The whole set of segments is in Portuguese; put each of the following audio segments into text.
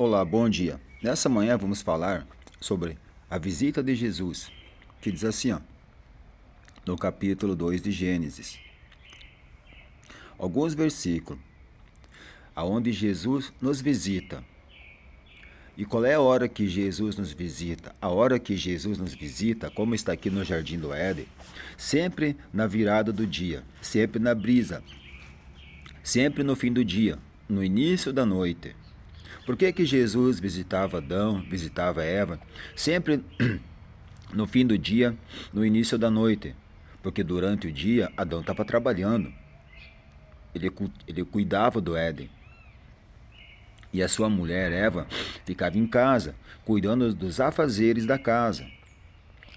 Olá, bom dia. Nessa manhã vamos falar sobre a visita de Jesus, que diz assim, no capítulo 2 de Gênesis. Alguns versículos, aonde Jesus nos visita. E qual é a hora que Jesus nos visita? A hora que Jesus nos visita, como está aqui no Jardim do Éden, sempre na virada do dia, sempre na brisa, sempre no fim do dia, no início da noite. Por que Jesus visitava Adão, visitava Eva, sempre no fim do dia, no início da noite? Porque durante o dia Adão estava trabalhando, ele cuidava do Éden. E a sua mulher Eva ficava em casa, cuidando dos afazeres da casa.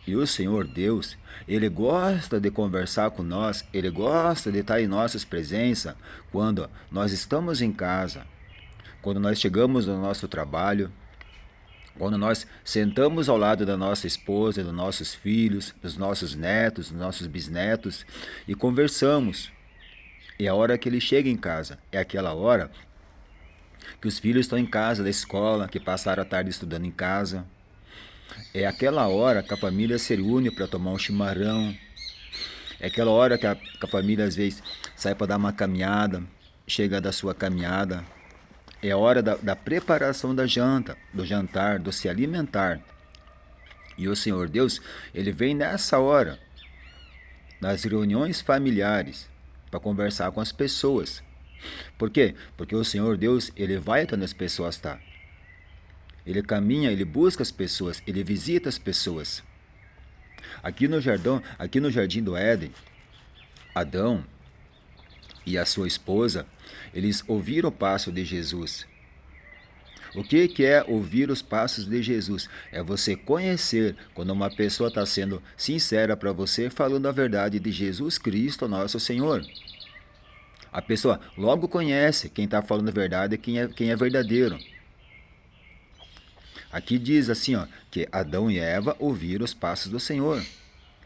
E o Senhor Deus, Ele gosta de conversar com nós, Ele gosta de estar em nossas presenças quando nós estamos em casa, quando nós chegamos no nosso trabalho, quando nós sentamos ao lado da nossa esposa, dos nossos filhos, dos nossos netos, dos nossos bisnetos e conversamos. E a hora que ele chega em casa é aquela hora que os filhos estão em casa da escola, que passaram a tarde estudando em casa. É aquela hora que a família se reúne para tomar um chimarrão. É aquela hora que a família às vezes sai para dar uma caminhada, chega da sua caminhada. É a hora da preparação da janta, do jantar, do se alimentar. E o Senhor Deus, Ele vem nessa hora, nas reuniões familiares, para conversar com as pessoas. Por quê? Porque o Senhor Deus, Ele vai onde as pessoas estão. Ele caminha, Ele busca as pessoas, Ele visita as pessoas. Aqui no Jardim do Éden, Adão e a sua esposa, eles ouviram o passo de Jesus. O que é ouvir os passos de Jesus? É você conhecer quando uma pessoa está sendo sincera para você, falando a verdade de Jesus Cristo, nosso Senhor. A pessoa logo conhece quem está falando a verdade, quem é verdadeiro. Aqui diz assim, que Adão e Eva ouviram os passos do Senhor.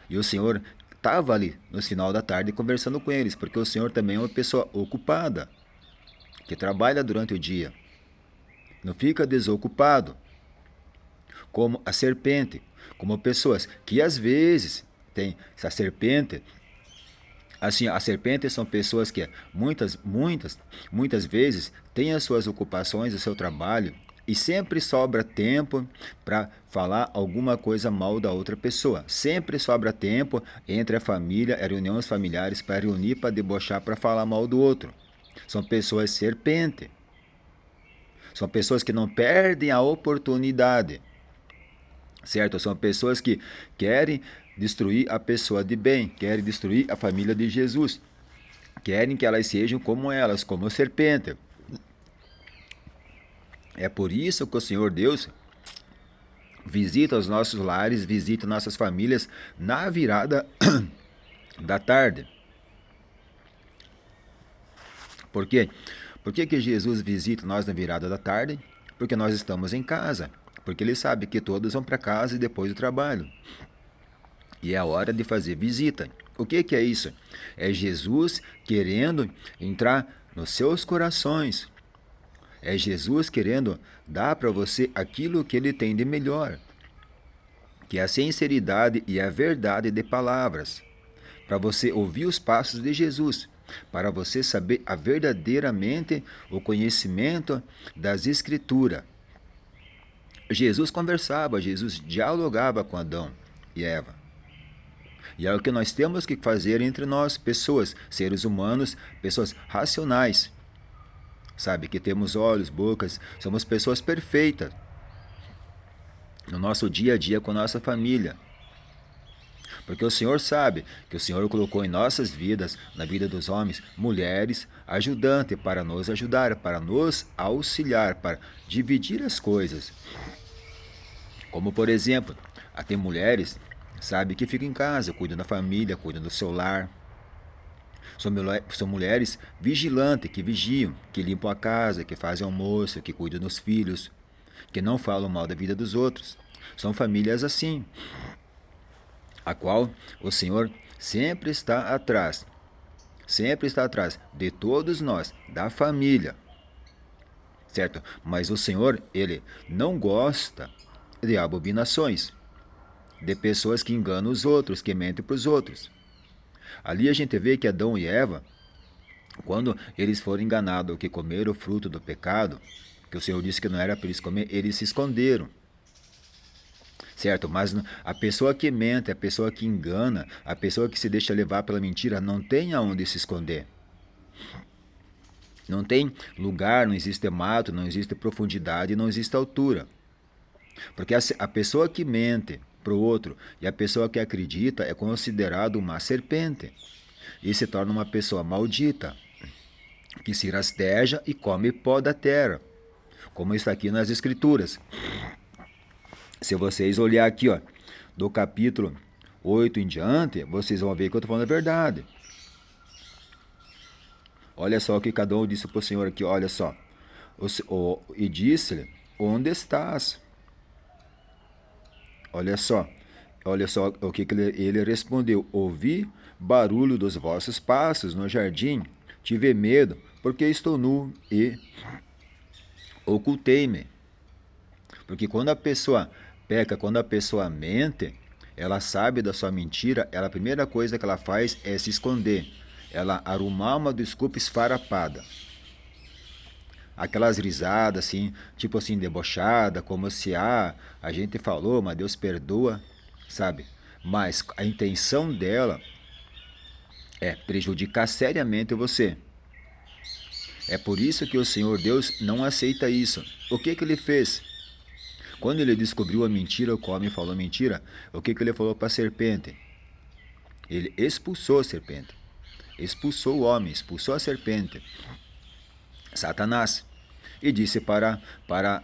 E o Senhor estava ali no final da tarde conversando com eles, porque o Senhor também é uma pessoa ocupada, que trabalha durante o dia. Não fica desocupado, como a serpente, como pessoas que às vezes tem essa serpente. Assim, as serpentes são pessoas que muitas vezes têm as suas ocupações, o seu trabalho, e sempre sobra tempo para falar alguma coisa mal da outra pessoa. Sempre sobra tempo entre a família, reuniões familiares para reunir, para debochar, para falar mal do outro. São pessoas serpente. São pessoas que não perdem a oportunidade, certo? São pessoas que querem destruir a pessoa de bem, querem destruir a família de Jesus, querem que elas sejam como elas, como serpente. É por isso que o Senhor Deus visita os nossos lares, visita nossas famílias na virada da tarde. Por quê? Por que Jesus visita nós na virada da tarde? Porque nós estamos em casa. Porque Ele sabe que todos vão para casa e depois do trabalho. E é a hora de fazer visita. O que é isso? É Jesus querendo entrar nos seus corações. É Jesus querendo dar para você aquilo que Ele tem de melhor, que é a sinceridade e a verdade de palavras, para você ouvir os passos de Jesus, para você saber verdadeiramente o conhecimento das Escrituras. Jesus conversava, Jesus dialogava com Adão e Eva. E é o que nós temos que fazer entre nós, pessoas, seres humanos, pessoas racionais. Sabe, que temos olhos, bocas, somos pessoas perfeitas no nosso dia a dia com a nossa família. Porque o Senhor sabe que o Senhor colocou em nossas vidas, na vida dos homens, mulheres ajudantes para nos ajudar, para nos auxiliar, para dividir as coisas. Como, por exemplo, tem mulheres, sabe, que ficam em casa, cuidam da família, cuidam do seu lar. São mulheres vigilantes, que vigiam, que limpam a casa, que fazem almoço, que cuidam dos filhos, que não falam mal da vida dos outros. São famílias assim, a qual o Senhor sempre está atrás de todos nós, da família. certo? Mas o Senhor, Ele não gosta de abominações, de pessoas que enganam os outros, que mentem para os outros. Ali a gente vê que Adão e Eva, quando eles foram enganados que comeram o fruto do pecado, que o Senhor disse que não era para eles comer, eles se esconderam. Certo? Mas a pessoa que mente, a pessoa que engana, a pessoa que se deixa levar pela mentira, não tem aonde se esconder. Não tem lugar, não existe mato, não existe profundidade, não existe altura. Porque a pessoa que mente para o outro e a pessoa que acredita é considerado uma serpente e se torna uma pessoa maldita, que se rasteja e come pó da terra, como está aqui nas Escrituras. Se vocês olhar aqui, ó, do capítulo 8 em diante, vocês vão ver que eu estou falando a verdade. Olha só o que cada um disse para o Senhor aqui, olha só. E disse-lhe, onde estás? Olha só o que ele respondeu. Ouvi barulho dos vossos passos no jardim, tive medo, porque estou nu e ocultei-me. Porque quando a pessoa peca, quando a pessoa mente, ela sabe da sua mentira, a primeira coisa que ela faz é se esconder. Ela arrumar uma desculpa esfarrapada. Aquelas risadas assim, tipo assim, debochada, como se a gente falou, mas Deus perdoa, sabe? Mas a intenção dela é prejudicar seriamente você. É por isso que o Senhor Deus não aceita isso. O que ele fez? Quando ele descobriu a mentira, o homem falou mentira, o que ele falou para a serpente? Ele expulsou a serpente. Expulsou o homem, expulsou a serpente, Satanás, e disse para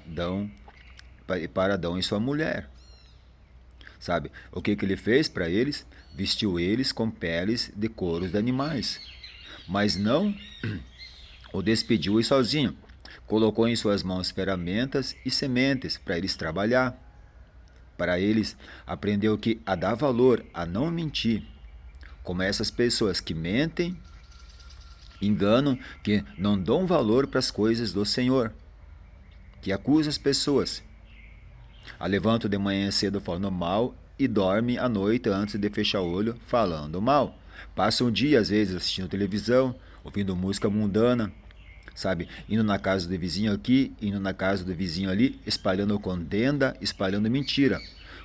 Adão e sua mulher. Sabe? O que ele fez para eles? Vestiu eles com peles de couros de animais. Mas não o despediu e sozinho. Colocou em suas mãos ferramentas e sementes para eles trabalhar. Para eles, aprendeu que a dar valor, a não mentir. Como essas pessoas que mentem, enganam, que não dão valor para as coisas do Senhor, que acusam as pessoas. Levantam de manhã cedo falando mal e dorme à noite antes de fechar o olho falando mal. Passam um dia, às vezes, assistindo televisão, ouvindo música mundana, sabe? Indo na casa do vizinho aqui, indo na casa do vizinho ali, espalhando contenda, espalhando mentira.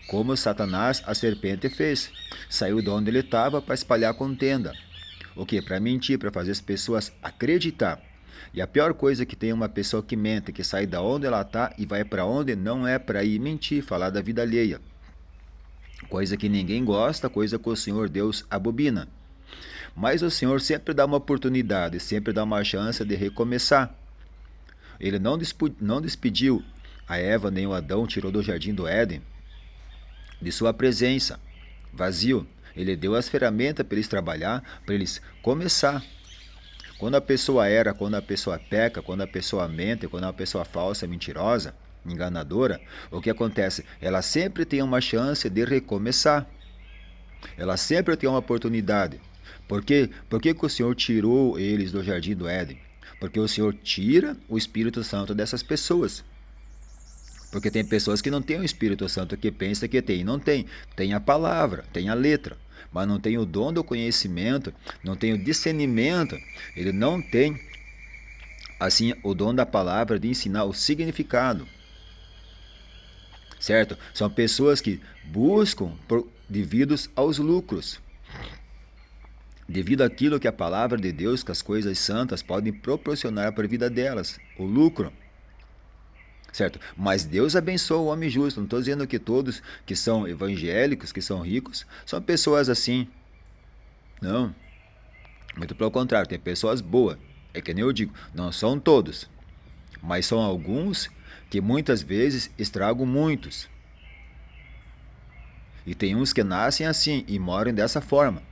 Como Satanás, a serpente, fez. Saiu de onde ele estava para espalhar contenda. O quê? Para mentir, para fazer as pessoas acreditar. E a pior coisa que tem uma pessoa que mente, que sai da onde ela está e vai para onde, não é para ir mentir, falar da vida alheia. Coisa que ninguém gosta, coisa que o Senhor Deus abomina. Mas o Senhor sempre dá uma oportunidade, sempre dá uma chance de recomeçar. Ele não despediu a Eva nem o Adão, tirou do jardim do Éden de sua presença, vazio. Ele deu as ferramentas para eles trabalhar, para eles começar. Quando a pessoa erra, quando a pessoa peca, quando a pessoa mente, quando a pessoa falsa, mentirosa, enganadora, o que acontece? Ela sempre tem uma chance de recomeçar. Ela sempre tem uma oportunidade. Por quê? Por que o Senhor tirou eles do jardim do Éden? Porque o Senhor tira o Espírito Santo dessas pessoas. Porque tem pessoas que não têm o Espírito Santo, que pensa que tem. Não tem. Tem a palavra, tem a letra. Mas não tem o dom do conhecimento, não tem o discernimento. Ele não tem, assim, o dom da palavra de ensinar o significado. Certo? São pessoas que buscam devido aos lucros. Devido àquilo que a palavra de Deus, que as coisas santas podem proporcionar para a vida delas. O lucro. Certo? Mas Deus abençoa o homem justo. Não estou dizendo que todos que são evangélicos, que são ricos, são pessoas assim. Não. Muito pelo contrário, tem pessoas boas. É que nem eu digo, não são todos. Mas são alguns que muitas vezes estragam muitos. E tem uns que nascem assim e morrem dessa forma.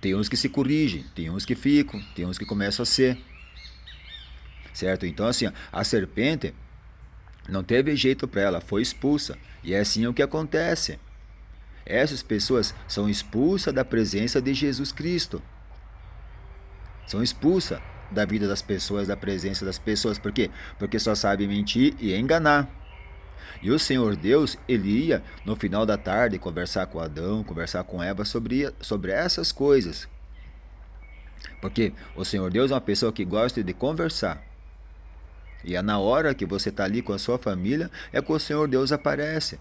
Tem uns que se corrigem, tem uns que ficam, tem uns que começam a ser. Certo? Então assim, a serpente não teve jeito para ela, foi expulsa. E é assim o que acontece. Essas pessoas são expulsas da presença de Jesus Cristo. São expulsas. da vida das pessoas, da presença das pessoas. Por quê? Porque só sabe mentir e enganar. E o Senhor Deus, ele ia no final da tarde conversar com Adão, conversar com Eva sobre essas coisas. Porque o Senhor Deus é uma pessoa que gosta de conversar. E é na hora que você está ali com a sua família, é que o Senhor Deus aparece.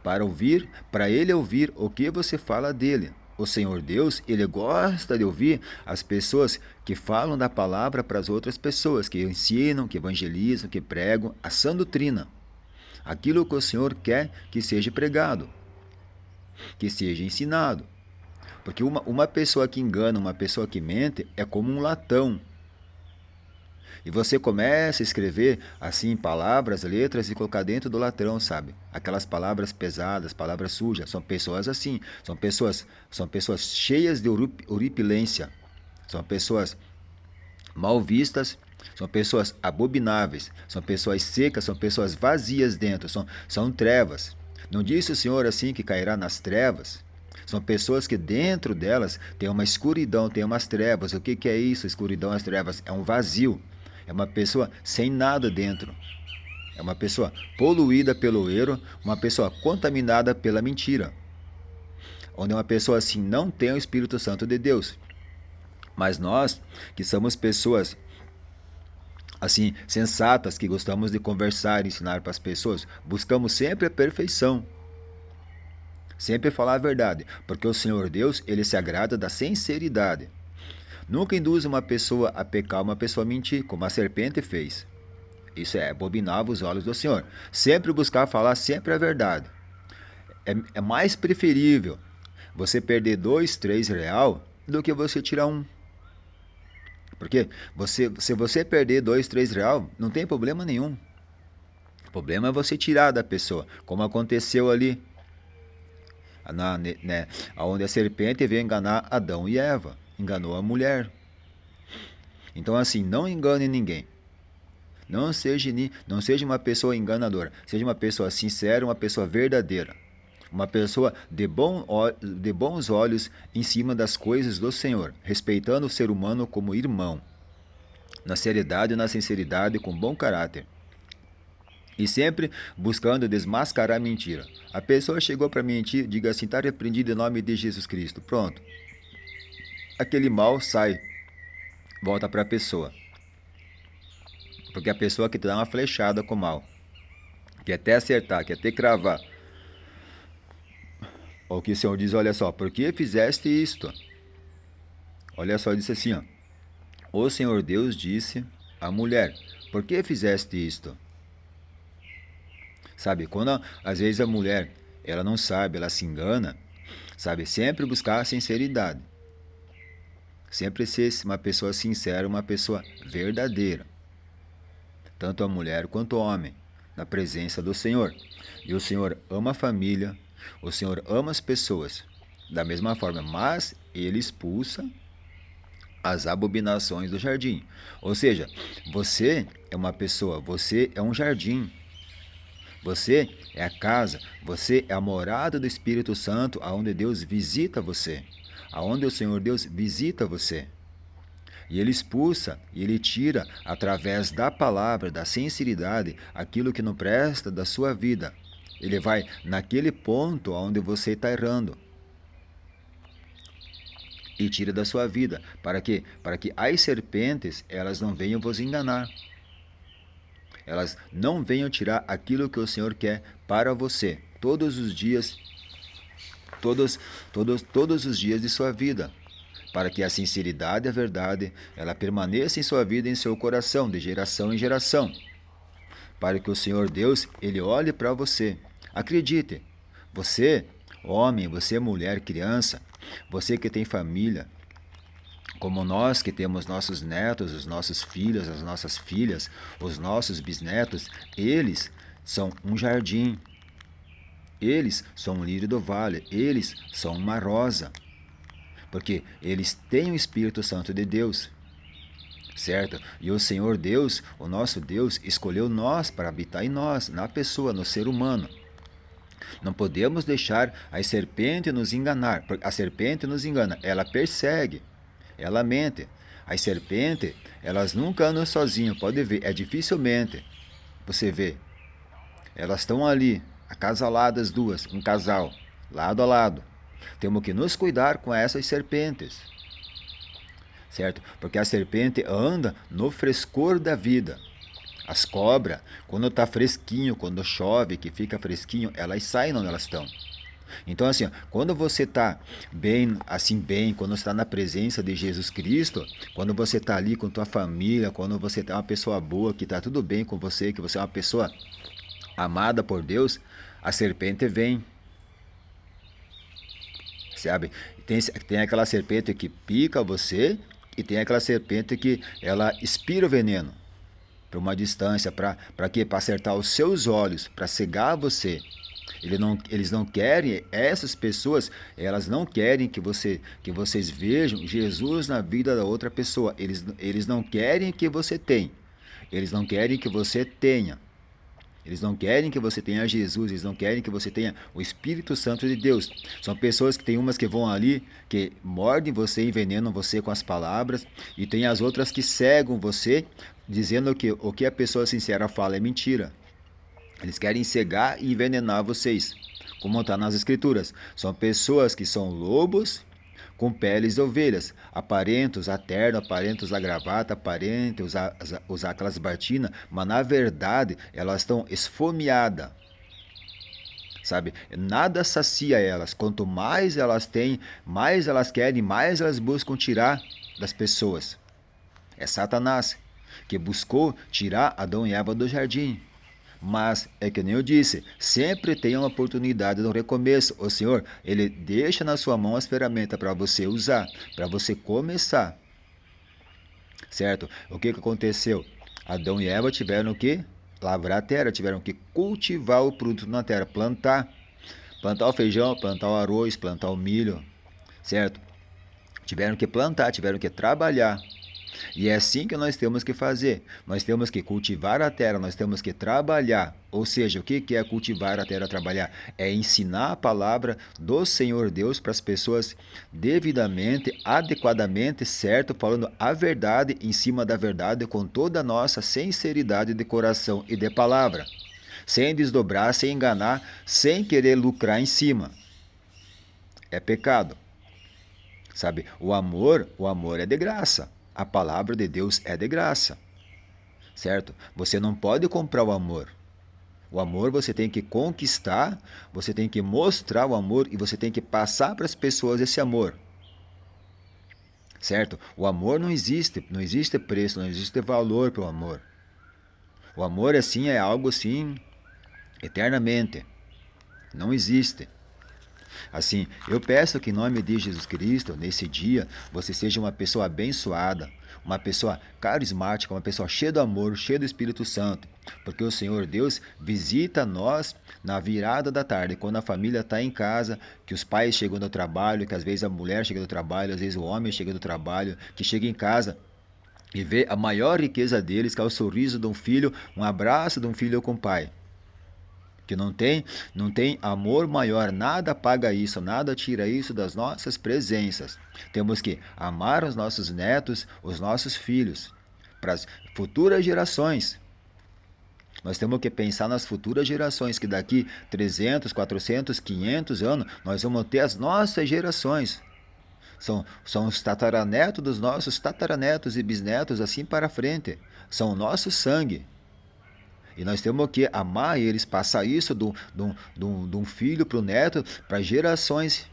Para ele ouvir o que você fala dele. O Senhor Deus, ele gosta de ouvir as pessoas que falam da palavra para as outras pessoas, que ensinam, que evangelizam, que pregam a sã doutrina. Aquilo que o Senhor quer que seja pregado, que seja ensinado. Porque uma pessoa que engana, uma pessoa que mente, é como um latão. E você começa a escrever assim palavras, letras e colocar dentro do latão, sabe? Aquelas palavras pesadas, palavras sujas. São pessoas assim, são pessoas cheias de horripilência. São pessoas mal vistas, são pessoas abomináveis, são pessoas secas, são pessoas vazias dentro, são trevas. Não disse o Senhor assim que cairá nas trevas? São pessoas que dentro delas tem uma escuridão, tem umas trevas. O que é isso, escuridão, as trevas? É um vazio. É uma pessoa sem nada dentro. É uma pessoa poluída pelo erro, uma pessoa contaminada pela mentira. Onde uma pessoa assim não tem o Espírito Santo de Deus. Mas nós, que somos pessoas assim, sensatas, que gostamos de conversar e ensinar para as pessoas, buscamos sempre a perfeição. Sempre falar a verdade, porque o Senhor Deus, ele se agrada da sinceridade. Nunca induz uma pessoa a pecar, uma pessoa a mentir, como a serpente fez. Isso é abominável os olhos do Senhor. Sempre buscar falar sempre a verdade. É mais preferível você perder 2, 3 real do que você tirar um. Porque se você perder 2, 3 real, não tem problema nenhum. O problema é você tirar da pessoa, como aconteceu ali, onde a serpente veio enganar Adão e Eva. Enganou a mulher. Então assim, não engane ninguém. Não seja uma pessoa enganadora. Seja uma pessoa sincera, uma pessoa verdadeira. Uma pessoa de bons olhos em cima das coisas do Senhor, respeitando o ser humano como irmão, na seriedade e na sinceridade, com bom caráter. E sempre buscando desmascarar a mentira. A pessoa chegou para mentir, diga assim, está repreendido em nome de Jesus Cristo. Pronto. Aquele mal sai, volta para a pessoa. Porque a pessoa que te dá uma flechada com o mal, quer até acertar, quer até cravar. O que o Senhor diz, olha só, por que fizeste isto? Olha só, disse assim, ó. O Senhor Deus disse à mulher, por que fizeste isto? Sabe, quando às vezes a mulher, ela não sabe, ela se engana, sabe, sempre buscar a sinceridade. Sempre ser uma pessoa sincera, uma pessoa verdadeira. Tanto a mulher quanto o homem, na presença do Senhor. E o Senhor ama a família, o Senhor ama as pessoas, da mesma forma, mas ele expulsa as abominações do jardim. Ou seja, você é uma pessoa, você é um jardim. Você é a casa, você é a morada do Espírito Santo, aonde Deus visita você, aonde o Senhor Deus visita você. E ele expulsa, e ele tira, através da palavra, da sinceridade, aquilo que não presta da sua vida. Ele vai naquele ponto onde você está errando. E tira da sua vida. Para quê? Para que as serpentes, elas não venham vos enganar. Elas não venham tirar aquilo que o Senhor quer para você. Todos os dias, todos os dias de sua vida. Para que a sinceridade e a verdade, ela permaneça em sua vida e em seu coração, de geração em geração. Para que o Senhor Deus, ele olhe para você. Acredite, você, homem, você, mulher, criança, você que tem família, como nós que temos nossos netos, os nossos filhos, as nossas filhas, os nossos bisnetos, eles são um jardim. Eles são um lírio do vale, eles são uma rosa. Porque eles têm o Espírito Santo de Deus, certo? E o Senhor Deus, o nosso Deus, escolheu nós para habitar em nós, na pessoa, no ser humano. Não podemos deixar a serpente nos enganar. A serpente nos engana, ela persegue, ela mente. As serpentes, elas nunca andam sozinhas, pode ver, dificilmente você vê. Elas estão ali, acasaladas duas, um casal, lado a lado. Temos que nos cuidar com essas serpentes, certo? Porque a serpente anda no frescor da vida. As cobras, quando está fresquinho, quando chove, que fica fresquinho, elas saem onde elas estão. Então, assim, quando você está bem, assim, bem, quando você está na presença de Jesus Cristo, quando você está ali com tua família, quando você é uma pessoa boa, que está tudo bem com você, que você é uma pessoa amada por Deus, a serpente vem, sabe? Tem aquela serpente que pica você e tem aquela serpente que ela expira o veneno para uma distância, para quê? Para acertar os seus olhos, para cegar você. Eles não querem, essas pessoas, elas não querem que vocês vejam Jesus na vida da outra pessoa. Eles não querem que você tenha. Eles não querem que você tenha. Eles não querem que você tenha Jesus, eles não querem que você tenha o Espírito Santo de Deus. São pessoas que tem umas que vão ali, que mordem você, envenenam você com as palavras, e tem as outras que cegam você, dizendo que o que a pessoa sincera fala é mentira. Eles querem cegar e envenenar vocês, como está nas Escrituras. São pessoas que são lobos com peles de ovelhas, aparentam a terno, aparentam a gravata, aparentam usar aquelas batinas, mas na verdade elas estão esfomeadas, sabe? Nada sacia elas. Quanto mais elas têm, mais elas querem, mais elas buscam tirar das pessoas. É Satanás que buscou tirar Adão e Eva do jardim. Mas é que nem eu disse, sempre tem uma oportunidade no recomeço. O Senhor, Ele deixa na sua mão as ferramentas para você usar, para você começar. Certo? O que aconteceu? Adão e Eva tiveram que lavrar a terra, tiveram que cultivar o produto na terra, plantar. Plantar o feijão, plantar o arroz, plantar o milho. Certo? Tiveram que plantar, tiveram que trabalhar. E é assim que nós temos que fazer. Nós temos que cultivar a terra, nós temos que trabalhar. Ou seja, o que é cultivar a terra, trabalhar? É ensinar a palavra do Senhor Deus para as pessoas devidamente, adequadamente, certo? Falando a verdade em cima da verdade, com toda a nossa sinceridade de coração e de palavra. Sem desdobrar, sem enganar, sem querer lucrar em cima. É pecado. Sabe? O amor é de graça. A palavra de Deus é de graça, certo? Você não pode comprar o amor. O amor você tem que conquistar, você tem que mostrar o amor e você tem que passar para as pessoas esse amor, certo? O amor não existe preço, não existe valor para o amor. O amor assim é algo assim eternamente, não existe. Assim, eu peço que em nome de Jesus Cristo, nesse dia, você seja uma pessoa abençoada, uma pessoa carismática, uma pessoa cheia do amor, cheia do Espírito Santo. Porque o Senhor Deus visita nós na virada da tarde, quando a família está em casa, que os pais chegam do trabalho, que às vezes a mulher chega do trabalho, às vezes o homem chega do trabalho, que chega em casa e vê a maior riqueza deles, que é o sorriso de um filho, um abraço de um filho com o pai. Que não tem amor maior, nada paga isso, nada tira isso das nossas presenças. Temos que amar os nossos netos, os nossos filhos, para as futuras gerações. Nós temos que pensar nas futuras gerações, que daqui 300, 400, 500 anos, nós vamos ter as nossas gerações. São os tataranetos dos nossos tataranetos e bisnetos, assim para frente. São o nosso sangue. E nós temos que amar eles, passar isso de um filho para o neto, para gerações.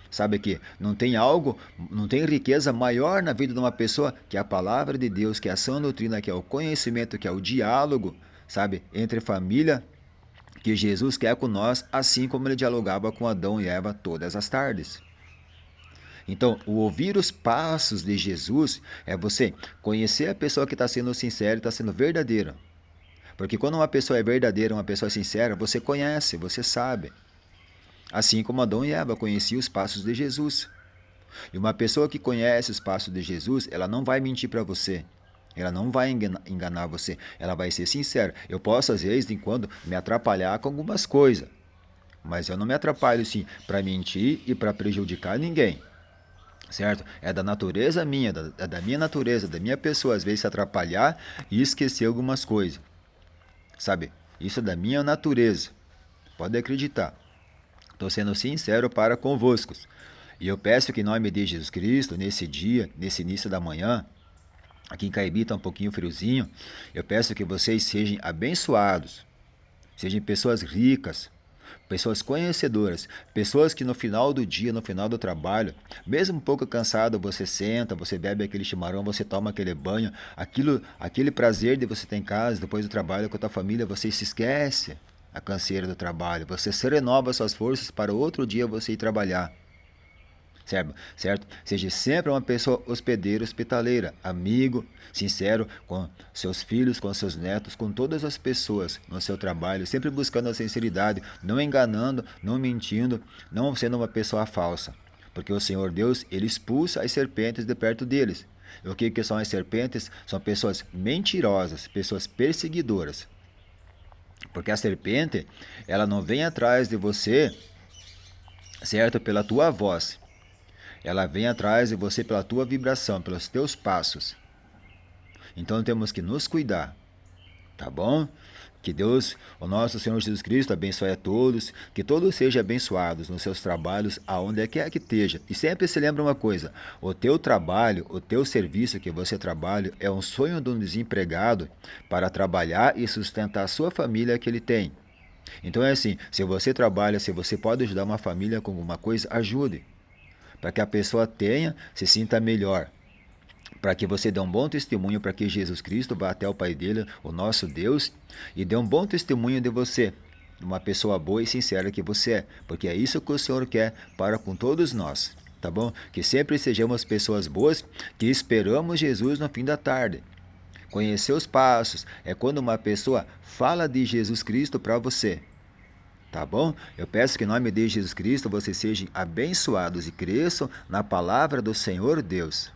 Sabe que não tem algo, não tem riqueza maior na vida de uma pessoa que a palavra de Deus, que a sã doutrina, que é o conhecimento, que é o diálogo, sabe, entre família, que Jesus quer com nós, assim como ele dialogava com Adão e Eva todas as tardes. Então, o ouvir os passos de Jesus é você conhecer a pessoa que está sendo sincera e está sendo verdadeira. Porque quando uma pessoa é verdadeira, uma pessoa é sincera, você conhece, você sabe. Assim como Adão e Eva conheciam os passos de Jesus. E uma pessoa que conhece os passos de Jesus, ela não vai mentir para você. Ela não vai enganar você. Ela vai ser sincera. Eu posso, às vezes, de quando, me atrapalhar com algumas coisas. Mas eu não me atrapalho, sim, para mentir e para prejudicar ninguém. certo? É da natureza minha, da minha natureza, da minha pessoa, às vezes se atrapalhar e esquecer algumas coisas, sabe? Isso é da minha natureza, pode acreditar. Estou sendo sincero para convosco. E eu peço que em nome de Jesus Cristo, nesse dia, nesse início da manhã, aqui em Caibi está um pouquinho friozinho, eu peço que vocês sejam abençoados, sejam pessoas ricas, pessoas conhecedoras, pessoas que no final do dia, no final do trabalho, mesmo um pouco cansado, você senta, você bebe aquele chimarrão, você toma aquele banho, aquele prazer de você ter em casa, depois do trabalho com a tua família, você se esquece a canseira do trabalho, você se renova suas forças para outro dia você ir trabalhar. Certo? Seja sempre uma pessoa hospedeira, hospitaleira, amigo, sincero com seus filhos, com seus netos, com todas as pessoas no seu trabalho, sempre buscando a sinceridade, não enganando, não mentindo, não sendo uma pessoa falsa. Porque o Senhor Deus, ele expulsa as serpentes de perto deles. E o que são as serpentes? São pessoas mentirosas, pessoas perseguidoras. Porque a serpente, ela não vem atrás de você, certo? Pela tua voz. Ela vem atrás de você pela tua vibração, pelos teus passos. Então temos que nos cuidar, tá bom? Que Deus, o nosso Senhor Jesus Cristo, abençoe a todos, que todos sejam abençoados nos seus trabalhos, aonde quer que esteja. E sempre se lembra uma coisa, o teu trabalho, o teu serviço que você trabalha é um sonho de um desempregado para trabalhar e sustentar a sua família que ele tem. Então é assim, se você trabalha, se você pode ajudar uma família com alguma coisa, ajude. Para que a pessoa tenha, se sinta melhor. Para que você dê um bom testemunho para que Jesus Cristo vá até o Pai dele, o nosso Deus, e dê um bom testemunho de você, uma pessoa boa e sincera que você é, porque é isso que o Senhor quer para com todos nós, tá bom? Que sempre sejamos pessoas boas, que esperamos Jesus no fim da tarde. Conhecer os passos é quando uma pessoa fala de Jesus Cristo para você. Tá bom? Eu peço que em nome de Jesus Cristo vocês sejam abençoados e cresçam na palavra do Senhor Deus.